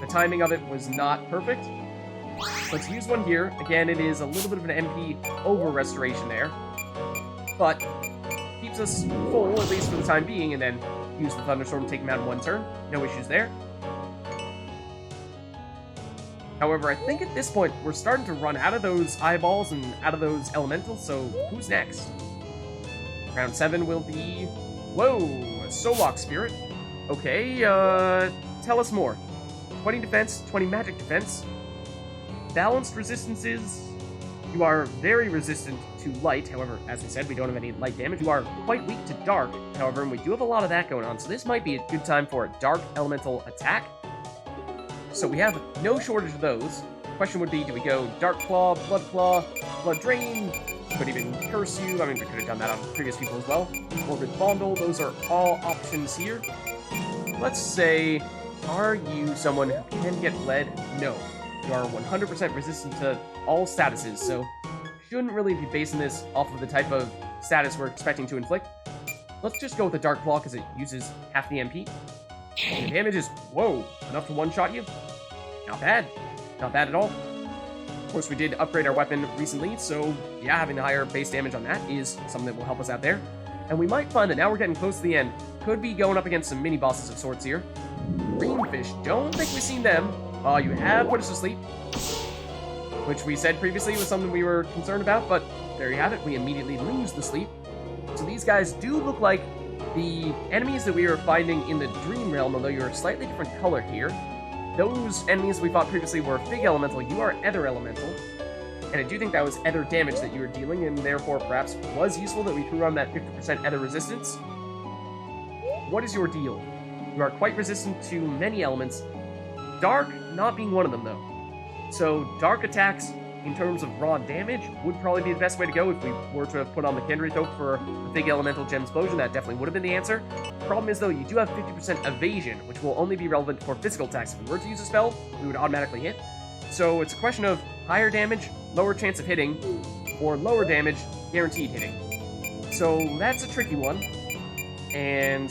the timing of it was not perfect. Let's use one here. Again, it is a little bit of an MP over restoration there, but keeps us full, at least for the time being, and then use the Thunderstorm to take him out in 1 turn. No issues there. However, I think at this point, we're starting to run out of those eyeballs and out of those elementals, so who's next? Round 7 will be... Whoa! A Solok Spirit. Okay, tell us more. 20 defense, 20 magic defense. Balanced resistances. You are very resistant to light, however, as we said, we don't have any light damage. You are quite weak to dark, however, and we do have a lot of that going on, so this might be a good time for a dark elemental attack. So we have no shortage of those. The question would be, do we go Dark Claw, Blood Drain? Could even Curse You. I mean, we could have done that on previous people as well. Orbit Bondle, those are all options here. Let's say, are you someone who can get bled? No. You are 100% resistant to all statuses, so shouldn't really be basing this off of the type of status we're expecting to inflict. Let's just go with the Dark Claw because it uses half the MP. And the damage is, whoa, enough to one-shot you? Not bad. Not bad at all. Of course, we did upgrade our weapon recently, so yeah, having the higher base damage on that is something that will help us out there. And we might find that now we're getting close to the end. Could be going up against some mini-bosses of sorts here. Greenfish, don't think we've seen them. Oh, you have put us to sleep. Which we said previously was something we were concerned about, but there you have it. We immediately lose the sleep. So these guys do look like the enemies that we were finding in the Dream Realm, although you're a slightly different color here. Those enemies we fought previously were Fig Elemental, you are Ether Elemental. And I do think that was Ether damage that you were dealing, and therefore perhaps was useful that we threw on that 50% Ether resistance. What is your deal? You are quite resistant to many elements, Dark not being one of them, though. So, Dark attacks, in terms of raw damage, would probably be the best way to go if we were to have put on the Kendrick Oak for a Big Elemental Gem Explosion. That definitely would have been the answer. Problem is, though, you do have 50% evasion, which will only be relevant for physical attacks. If we were to use a spell, we would automatically hit. So, it's a question of higher damage, lower chance of hitting, or lower damage, guaranteed hitting. So that's a tricky one. And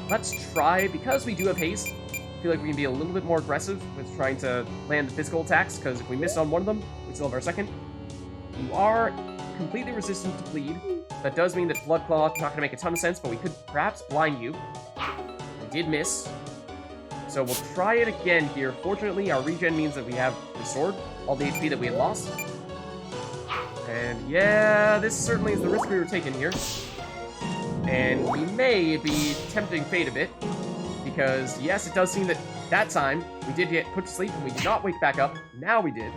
let's try, because we do have haste, I feel like we can be a little bit more aggressive with trying to land the physical attacks, because if we miss on one of them, we still have our second. You are completely resistant to bleed. That does mean that Blood Claw not going to make a ton of sense, but we could perhaps blind you. We did miss. So we'll try it again here. Fortunately, our regen means that we have restored all the HP that we had lost. And yeah, this certainly is the risk we were taking here. And we may be tempting fate a bit, because yes, it does seem that that time we did get put to sleep and we did not wake back up. Now we did.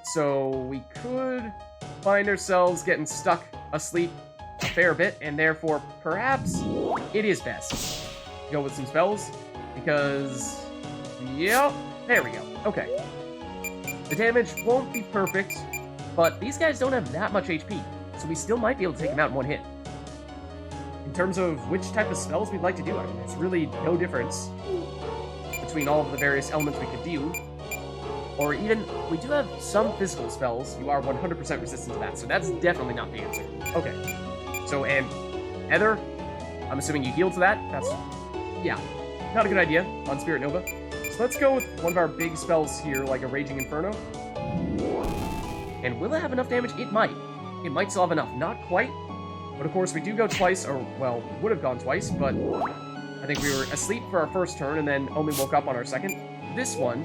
So we could find ourselves getting stuck asleep a fair bit, and therefore perhaps it is best to go with some spells, because yep, there we go. Okay. The damage won't be perfect, but these guys don't have that much HP, so we still might be able to take them out in one hit. In terms of which type of spells we'd like to do, I mean, there's really no difference between all of the various elements we could do. Or even, we do have some physical spells. You are 100% resistant to that, so that's definitely not the answer. Okay. So, and Ether, I'm assuming you heal to that. That's, yeah, not a good idea on Spirit Nova. So let's go with one of our big spells here, like a Raging Inferno. And will it have enough damage? It might. It might still have enough. Not quite. But of course, we do go twice, or, well, we would have gone twice, but I think we were asleep for our first turn and then only woke up on our second. This one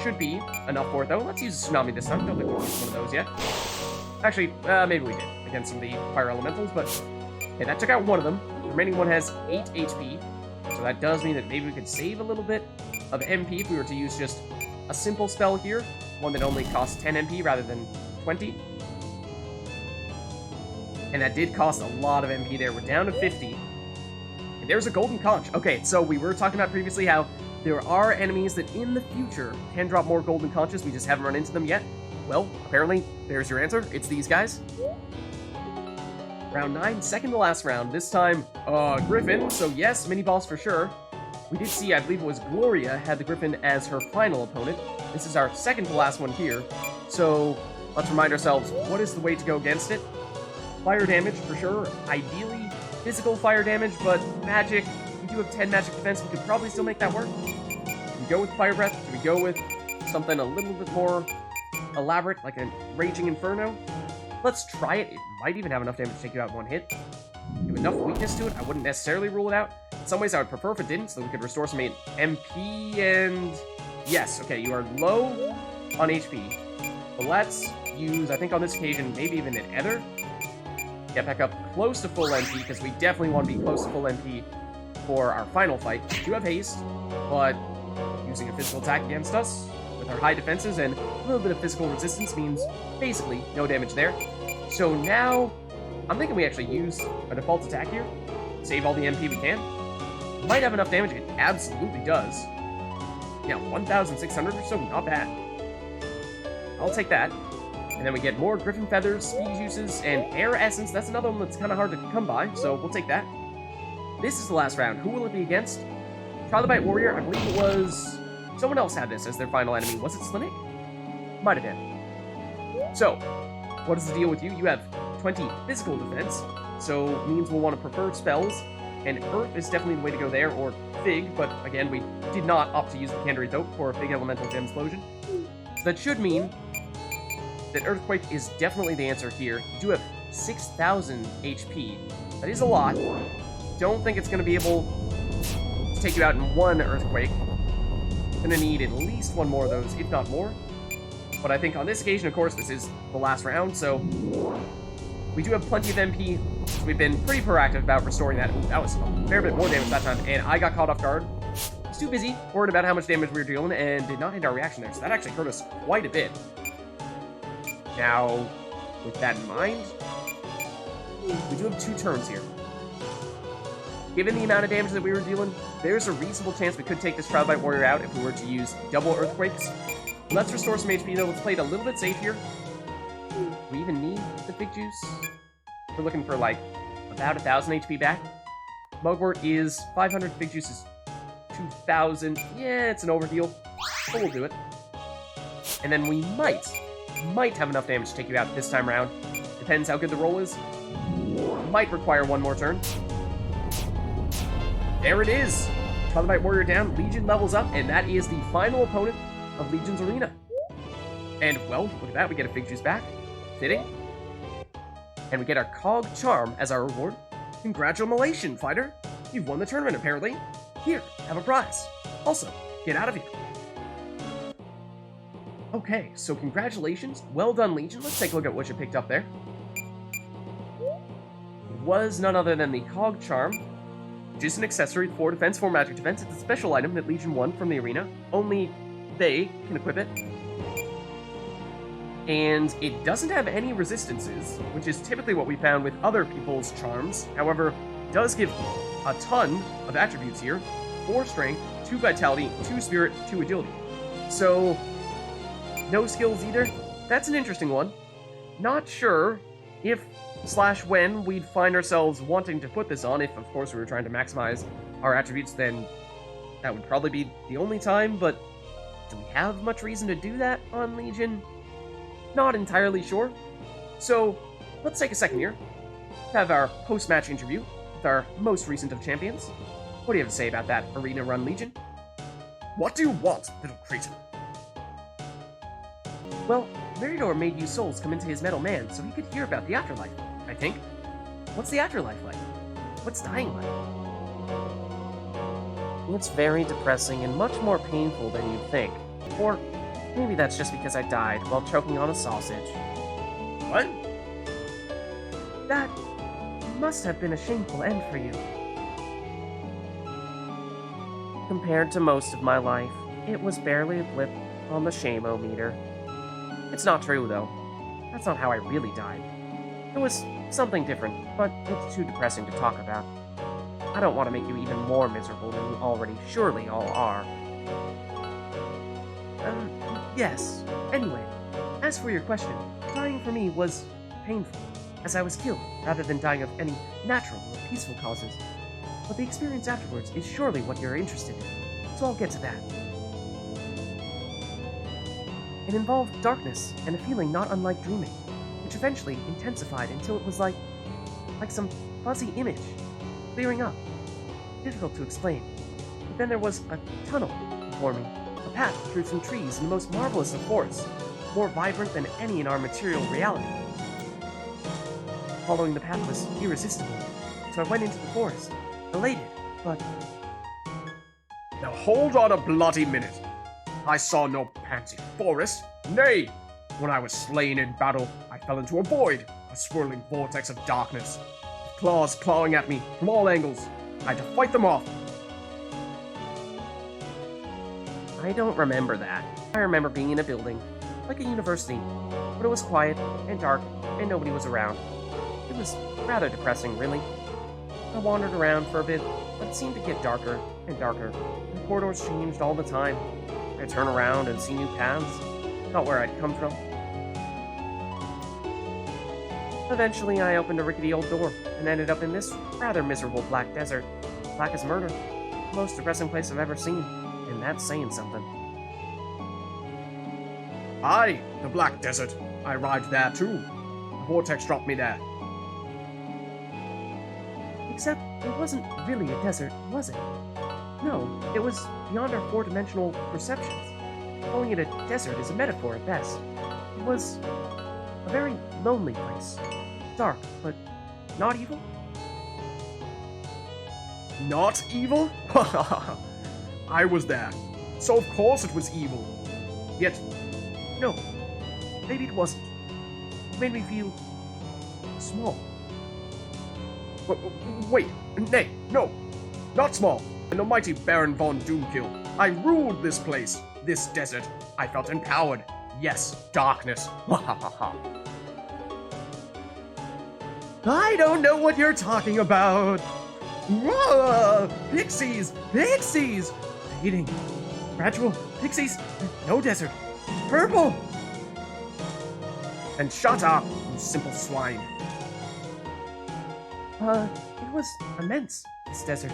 should be enough for it, though. Let's use Tsunami this time. Don't think we've used one of those yet. Actually, maybe we did against some of the fire elementals, but okay, that took out one of them. The remaining one has 8 HP, so that does mean that maybe we could save a little bit of MP if we were to use just a simple spell here, one that only costs 10 MP rather than 20. And that did cost a lot of MP there. We're down to 50. And there's a Golden Conch. Okay, so we were talking about previously how there are enemies that in the future can drop more Golden Conches. We just haven't run into them yet. Well, apparently, there's your answer. It's these guys. Round 9, second to last round. This time, Griffin. So yes, mini-boss for sure. We did see, I believe it was Gloria, had the Griffin as her final opponent. This is our second to last one here. So let's remind ourselves, what is the way to go against it? Fire damage, for sure. Ideally, physical fire damage, but magic. We do have 10 magic defense. We could probably still make that work. Do we go with Fire Breath? Do we go with something a little bit more elaborate, like a Raging Inferno? Let's try it. It might even have enough damage to take you out in one hit. You have enough weakness to it. I wouldn't necessarily rule it out. In some ways, I would prefer if it didn't, so we could restore some MP and... Yes, okay, you are low on HP. But let's use, I think on this occasion, maybe even an Ether. Get back up close to full MP, because we definitely want to be close to full MP for our final fight. We do have haste, but using a physical attack against us with our high defenses and a little bit of physical resistance means basically no damage there. So now, I'm thinking we actually use a default attack here, save all the MP we can. Might have enough damage, it absolutely does. Yeah, 1,600 or so, not bad. I'll take that. And then we get more Griffin Feathers, Speed Juices, and Air Essence. That's another one that's kind of hard to come by, so we'll take that. This is the last round. Who will it be against? Trilobite Warrior, I believe it was... Someone else had this as their final enemy. Was it Slinik? Might have been. So, what is the deal with you? You have 20 physical defense, so means we'll want to prefer spells, and Earth is definitely the way to go there, or Fig, but again, we did not opt to use the Candery Thope for a Fig Elemental Gem Explosion. So that should mean that Earthquake is definitely the answer here. You do have 6,000 HP. That is a lot. Don't think it's going to be able to take you out in one Earthquake. Going to need at least one more of those, if not more. But I think on this occasion, of course, this is the last round, so we do have plenty of MP. So we've been pretty proactive about restoring that. Ooh, that was a fair bit more damage that time, and I got caught off guard. I was too busy, worried about how much damage we were dealing, and did not hit our reaction there, so that actually hurt us quite a bit. Now, with that in mind, we do have 2 turns here. Given the amount of damage that we were dealing, there's a reasonable chance we could take this Trilobite Warrior out if we were to use double Earthquakes. Let's restore some HP, though. Let's play it a little bit safe here. Do we even need the Fig Juice? We're looking for, like, about 1,000 HP back. Mugwort is 500, Fig Juice is 2,000. Yeah, it's an overheal, but we'll do it. and then we might have enough damage to take you out this time around. Depends how good the roll is. Might require one more turn. There it is! Twilight Warrior down, Legion levels up, and that is the final opponent of Legion's Arena. And, well, look at that, we get a Fig Juice back. Fitting. And we get our Cog Charm as our reward. Congratulations, fighter! You've won the tournament, apparently. Here, have a prize. Also, get out of here. Okay, so congratulations. Well done, Legion. Let's take a look at what you picked up there. It was none other than the Cog Charm, which is an accessory for defense, for magic defense. It's a special item that Legion won from the arena. Only they can equip it. And it doesn't have any resistances, which is typically what we found with other people's charms. However, it does give a ton of attributes here. 4 strength, 2 vitality, 2 spirit, 2 agility. So, no skills either. That's an interesting one. Not sure if / when we'd find ourselves wanting to put this on. If, of course, we were trying to maximize our attributes, then that would probably be the only time, but do we have much reason to do that on Legion? Not entirely sure. So, let's take a second here. Have our post-match interview with our most recent of champions. What do you have to say about that arena run, Legion? What do you want, little cretin? Well, Meridor made you souls come into his metal man so he could hear about the afterlife, I think. What's the afterlife like? What's dying like? It's very depressing and much more painful than you'd think. Or maybe that's just because I died while choking on a sausage. What? That must have been a shameful end for you. Compared to most of my life, it was barely a blip on the shame-o-meter. It's not true, though. That's not how I really died. It was something different, but it's too depressing to talk about. I don't want to make you even more miserable than you already surely all are. Yes. Anyway, as for your question, dying for me was painful, as I was killed rather than dying of any natural or peaceful causes. But the experience afterwards is surely what you're interested in, so I'll get to that. It involved darkness and a feeling not unlike dreaming, which eventually intensified until it was like some fuzzy image, clearing up. Difficult to explain. But then there was a tunnel before me, a path through some trees in the most marvelous of forests, more vibrant than any in our material reality. Following the path was irresistible, so I went into the forest, elated, but... Now hold on a bloody minute. I saw no pansy forest. Nay, when I was slain in battle, I fell into a void, a swirling vortex of darkness, with claws clawing at me from all angles. I had to fight them off. I don't remember that. I remember being in a building, like a university, but it was quiet and dark and nobody was around. It was rather depressing, really. I wandered around for a bit, but it seemed to get darker and darker. The corridors changed all the time. I'd turn around and see new paths, not where I'd come from. Eventually, I opened a rickety old door and ended up in this rather miserable black desert. Black as murder. The most depressing place I've ever seen, and that's saying something. Aye, the Black Desert. I arrived there too. The vortex dropped me there. Except it wasn't really a desert, was it? No, it was beyond our four-dimensional perceptions. Calling it a desert is a metaphor at best. It was a very lonely place. Dark, but not evil? Not evil? I was there, so of course it was evil. Yet, no, maybe it wasn't. It made me feel small. Wait, nay, no, not small. An almighty Baron von Doomkill. I ruled this place, this desert. I felt empowered. Yes, darkness. I don't know what you're talking about. Whoa! Pixies! Pixies! Fading. Gradual. Pixies. No desert. Purple! And shut up, you simple swine. It was immense, this desert.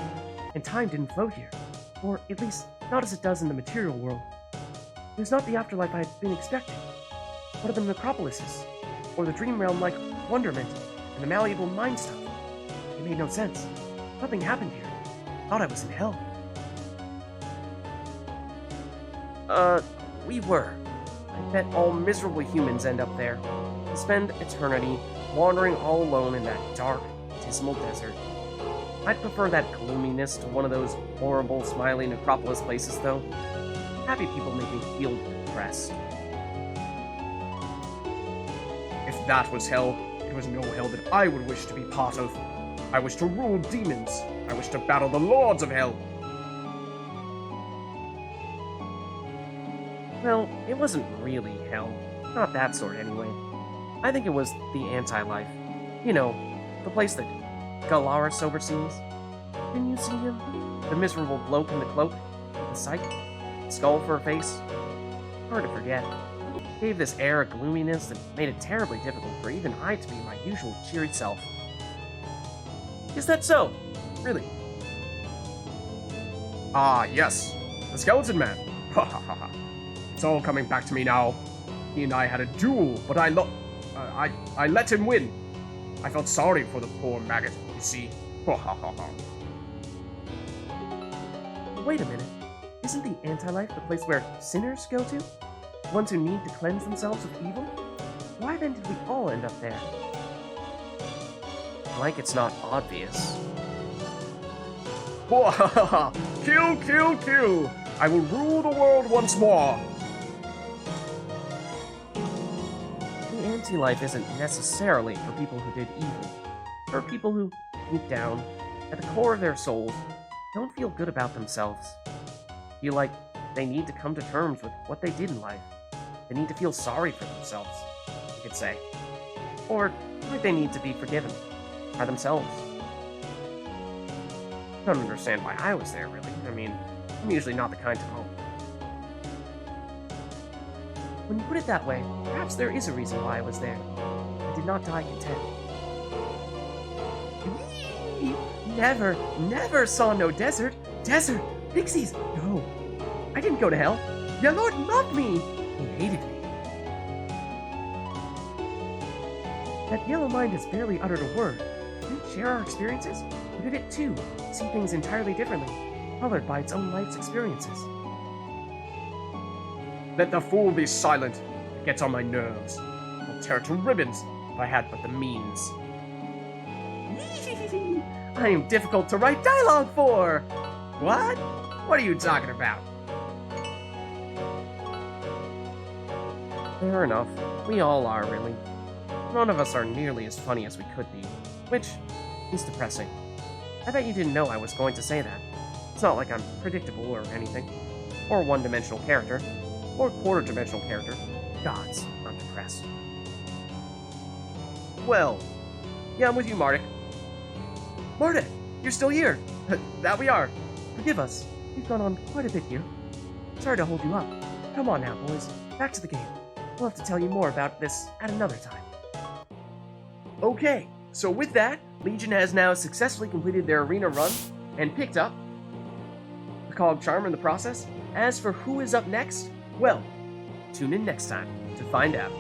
And time didn't flow here. Or at least, not as it does in the material world. There's not the afterlife I had been expecting. What are the necropolises? Or the dream realm like wonderment and the malleable mind stuff? It made no sense. Nothing happened here. Thought I was in hell. We were. I bet all miserable humans end up there. To spend eternity wandering all alone in that dark, dismal desert. I'd prefer that gloominess to one of those horrible, smiley necropolis places, though. Happy people make me feel depressed. If that was hell, it was no hell that I would wish to be part of. I wish to rule demons. I wish to battle the lords of hell. Well, it wasn't really hell. Not that sort, anyway. I think it was the anti-life. You know, the place that Galaris oversees. Didn't you see him? The miserable bloke in the cloak? The sight? Skull for a face? Hard to forget. Gave this air of gloominess that made it terribly difficult for even I to be my usual cheery self. Is that so? Really? Ah, yes. The skeleton man. Ha ha ha ha. It's all coming back to me now. He and I had a duel, but I let him win. I felt sorry for the poor maggot, you see. Ha ha ha ha. Wait a minute. Isn't the anti-life the place where sinners go to? Ones who need to cleanse themselves of evil? Why then did we all end up there? Like it's not obvious. Kill, kill, kill! I will rule the world once more! The anti-life isn't necessarily for people who did evil. For people who, deep down, at the core of their souls, don't feel good about themselves. Feel like they need to come to terms with what they did in life. They need to feel sorry for themselves, you could say. Or like they need to be forgiven by themselves. Don't understand why I was there, really. I mean, I'm usually not the kind to moan. When you put it that way, perhaps there is a reason why I was there. I did not die content. Never, never saw no desert. Desert! Pixies! No. I didn't go to hell. Your Lord loved me! He hated me. That yellow mind has barely uttered a word. Did it share our experiences? Or did it, too, see things entirely differently, colored by its own life's experiences? Let the fool be silent. It gets on my nerves. I'll tear it to ribbons if I had but the means. I am difficult to write dialogue for! What? What are you talking about? Fair enough. We all are, really. None of us are nearly as funny as we could be, which is depressing. I bet you didn't know I was going to say that. It's not like I'm predictable or anything. Or one-dimensional character. Or quarter-dimensional character. Gods, I'm depressed. Well, yeah, I'm with you, Mardek. Mardek, you're still here. That we are. Forgive us. We've gone on quite a bit here. Sorry to hold you up. Come on now, boys. Back to the game. We'll have to tell you more about this at another time. Okay, so with that, Legion has now successfully completed their arena run and picked up the Cog Charm in the process. As for who is up next, well, tune in next time to find out.